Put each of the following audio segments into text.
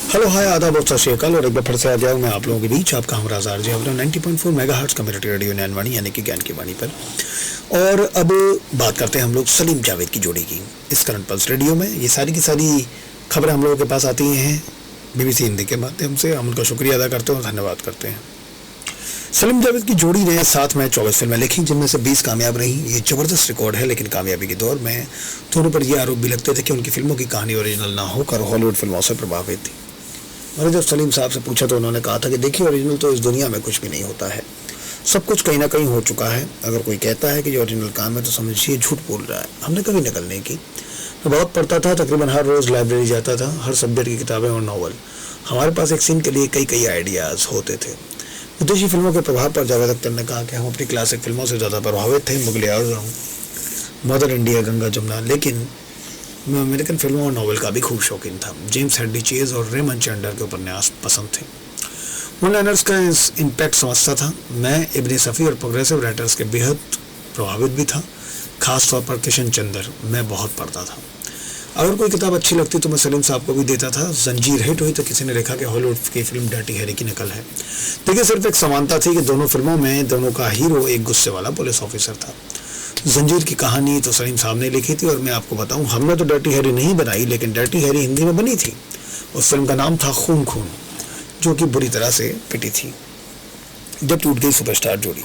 Hello hi आदाब और सत श्री अकाल और एक बार फिर से आ गया हूँ मैं आप लोगों के बीच आपका हमरा आरजे अपना 90.4 मेगाहर्ट्ज कम्युनिटी रेडियो नैनवाणी यानी कि ज्ञान की वाणी पर। और अब बात करते हैं हम लोग सलीम जावेद की जोड़ी की इस करंट पल्स रेडियो में। ये सारी की सारी खबरें हम लोगों के पास आती हैं BBC हिंदी के माध्यम से। हम उनका शुक्रिया अदा करते हैं और धन्यवाद करते हैं। सलीम जावेद की जोड़ी ने साथ में 24 फिल्में लिखी जिनमें से 20 कामयाब रही। ये ज़बरदस्त रिकॉर्ड है, लेकिन कामयाबी के दौर में दोनों पर ये आरोप भी लगते थे कि उनकी फिल्मों की कहानी ओरिजिनल ना होकर हॉलीवुड फिल्मों से प्रभावित थी। मैंने जब सलीम साहब से पूछा तो उन्होंने कहा था कि देखिए, ओरिजिनल तो इस दुनिया में कुछ भी नहीं होता है, सब कुछ कहीं ना कहीं हो चुका है। अगर कोई कहता है कि ये ओरिजिनल काम है तो समझिए झूठ बोल रहा है। हमने कभी नकल नहीं की। मैं बहुत पढ़ता था, तकरीबन हर रोज़ लाइब्रेरी जाता था, हर सब्जेक्ट की किताबें और नावल। हमारे पास एक सीन के लिए कई कई आइडियाज़ होते थे। विदेशी फिल्मों के प्रभाव पर जावेद अख्तर ने कहा कि हम अपनी क्लासिक फिल्मों से ज़्यादा प्रभावित थे, मुगल आज़म, मदर इंडिया, गंगा जमुना, लेकिन मैं अमेरिकन फिल्मों और नावल का भी खूब शौकीन था। जेम्स हेडली चेज और रेमंड चैंडलर के उपन्यास पसंद थे। वन लाइनर्स का इम्पैक्ट समझता था। मैं इब्न सफ़ी और प्रोग्रेसिव राइटर्स के बेहद प्रभावित भी था, ख़ास तौर पर किशन चंदर। मैं बहुत पढ़ता था। अगर कोई किताब अच्छी लगती तो मैं सलीम साहब को भी देता था। जंजीर हिट हुई तो किसी ने लिखा कि हॉलीवुड की फिल्म डर्टी हैरी की नकल है। देखिए, सिर्फ एक समानता थी कि दोनों फिल्मों में दोनों का हीरो एक गुस्से वाला पुलिस ऑफिसर था। जंजीर की कहानी तो सलीम साहब ने लिखी थी और मैं आपको बताऊं, हमने तो डर्टी हैरी नहीं बनाई, लेकिन डर्टी हैरी हिंदी में बनी थी। उस फिल्म का नाम था खून खून, जो कि बुरी तरह से पिटी थी जब टूट गई सुपरस्टार जोड़ी।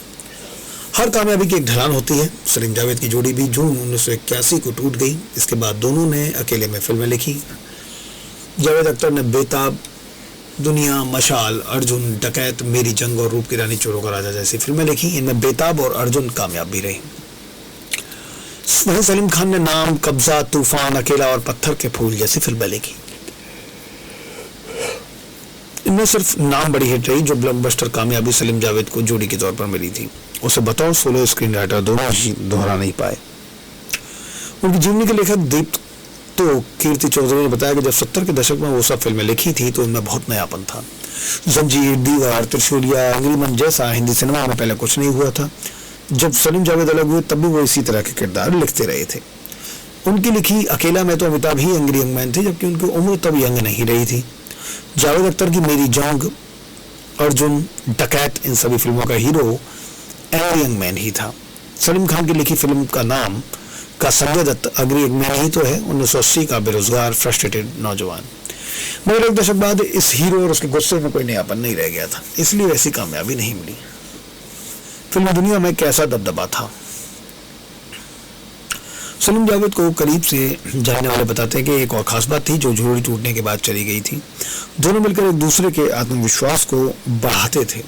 हर कामयाबी की एक ढलान होती है। सलीम जावेद की जोड़ी भी जून 1981 को टूट गई। इसके बाद दोनों ने अकेले में फिल्में लिखी। जावेद अख्तर ने बेताब, दुनिया, मशाल, अर्जुन, डकैत, मेरी जंग और रूप की रानी, चोरों का राजा जैसी फिल्में लिखी। इनमें बेताब और अर्जुन कामयाब भी रही। वहीं सलीम खान ने नाम, कब्जा, तूफान, अकेला और पत्थर के फूल जैसी फिल्में लिखी। इनमें सिर्फ नाम बड़ी हिट रही। जो ब्लॉकबस्टर कामयाबी सलीम जावेद को जोड़ी के तौर पर मिली थी, उसे बतौर सोलो स्क्रीन राइटर दोनों ही दोहरा नहीं पाए। उनकी जीवनी के लेखक दीप्त कीर्ति चौधरी ने बताया कि जब 70 के दशक में वो सब फिल्में लिखी थी तो उनमें बहुत नयापन था। जंजीर, दीवार, त्रिशूलिया, अंग्रेमन जैसा हिंदी सिनेमा में पहले कुछ नहीं हुआ था। जब सलीम जावेद अलग हुए तब भी वो इसी तरह के किरदार लिखते रहे थे। उनकी लिखी अकेला में तो अमिताभ ही यंग मैन थे, जबकि उनकी उम्र तब यंग नहीं रही थी। जावेद अख्तर की मेरी जंग, अर्जुन, डकैत, इन सभी फिल्मों का हीरो यंग मैन ही था। सलीम खान की लिखी फिल्म का नाम का Sanjay Dutt angry young man ही तो है। 1980 का बेरोजगार फ्रस्ट्रेटेड नौजवान। मगर एक दशक बाद इस हीरो और उसके गुस्से में कोई नयापन नहीं रह गया था, इसलिए वैसी कामयाबी नहीं मिली। फिल्म दुनिया में कैसा दबदबा था। सलीम जावेद को करीब से जानने वाले बताते हैं कि एक और खास बात थी जो जोड़ी टूटने के बाद चली गई थी। दोनों मिलकर एक दूसरे के आत्मविश्वास को बढ़ाते थे।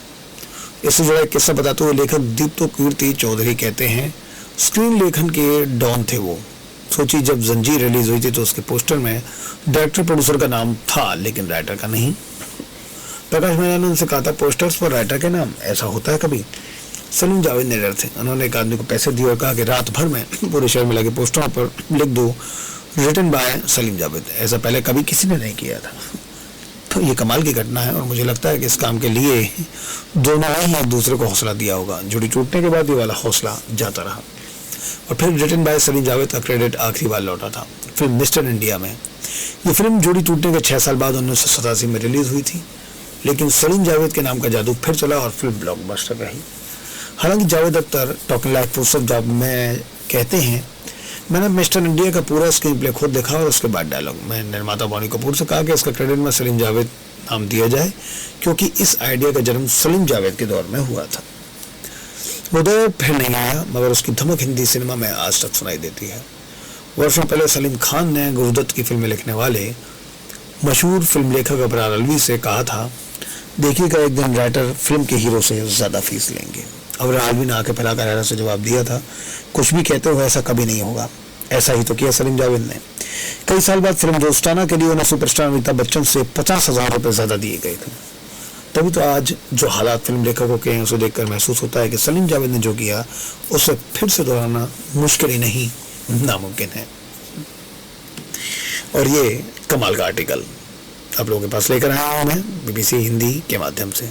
इससे जुड़ा एक किस्सा बताते हुए लेखक दीप्त कीर्ति चौधरी कहते हैं, स्क्रीन लेखन के डॉन थे वो। सोची, जब जंजीर रिलीज हुई थी तो उसके पोस्टर में डायरेक्टर प्रोड्यूसर का नाम था, लेकिन राइटर का नहीं। प्रकाश मैना ने उनसे कहा था, पोस्टर्स पर राइटर के नाम, ऐसा होता है कभी? सलीम जावेद निडर थे। उन्होंने एक आदमी को पैसे दिए और कहा कि रात भर में पूरे शहर में लगे पोस्टरों पर लिख दो, रिटन बाय सलीम जावेद। ऐसा पहले कभी किसी ने नहीं किया था। तो ये कमाल की घटना है और मुझे लगता है कि इस काम के लिए दोनों ने एक दूसरे को हौसला दिया होगा। जोड़ी टूटने के बाद ये वाला हौसला जाता रहा और फिर रिटन बाय सलीम जावेद का क्रेडिट आखिरी बार लौटा था फिल्म मिस्टर इंडिया में। ये फिल्म जोड़ी टूटने के 6 साल बाद 1987 में रिलीज हुई थी, लेकिन सलीम जावेद के नाम का जादू फिर चला और फिल्म ब्लॉकबस्टर रही। हालांकि जावेद अख्तर टॉकिंग लाइक फुर्सत जॉब में कहते हैं, मैंने मिस्टर इंडिया का पूरा स्क्रीन प्ले खुद देखा और उसके बाद डायलॉग। मैं निर्माता बॉनी कपूर से कहा कि इसका क्रेडिट में सलीम जावेद नाम दिया जाए, क्योंकि इस आइडिया का जन्म सलीम जावेद के दौर में हुआ था। वो दौर फिर नहीं आया, मगर उसकी धमक हिंदी सिनेमा में आज तक सुनाई देती है। वर्षों पहले सलीम खान ने गुरुदत्त की फिल्में लिखने वाले मशहूर फिल्म लेखक अबरार अलवी से कहा था, देखिएगा एक दिन राइटर फिल्म के हीरो से ज़्यादा फीस लेंगे। अबरार अलवी ने आंखें फैलाकर हैरत से जवाब दिया था, कुछ भी कहते हो ऐसा कभी नहीं होगा। ऐसा ही तो किया सलीम जावेद ने। कई साल बाद फिल्म दोस्ताना के लिए उन्हें सुपरस्टार अमिताभ बच्चन से 50,000 रुपये ज़्यादा दिए गए थे। तभी तो आज जो हालात फिल्म लेखकों के हैं उसे देखकर महसूस होता है कि सलीम जावेद ने जो किया उसे फिर से दोहराना मुश्किल ही नहीं, नामुमकिन है। और ये कमाल का आर्टिकल आप लोगों के पास लेकर आया हूँ मैं BBC हिंदी के माध्यम से।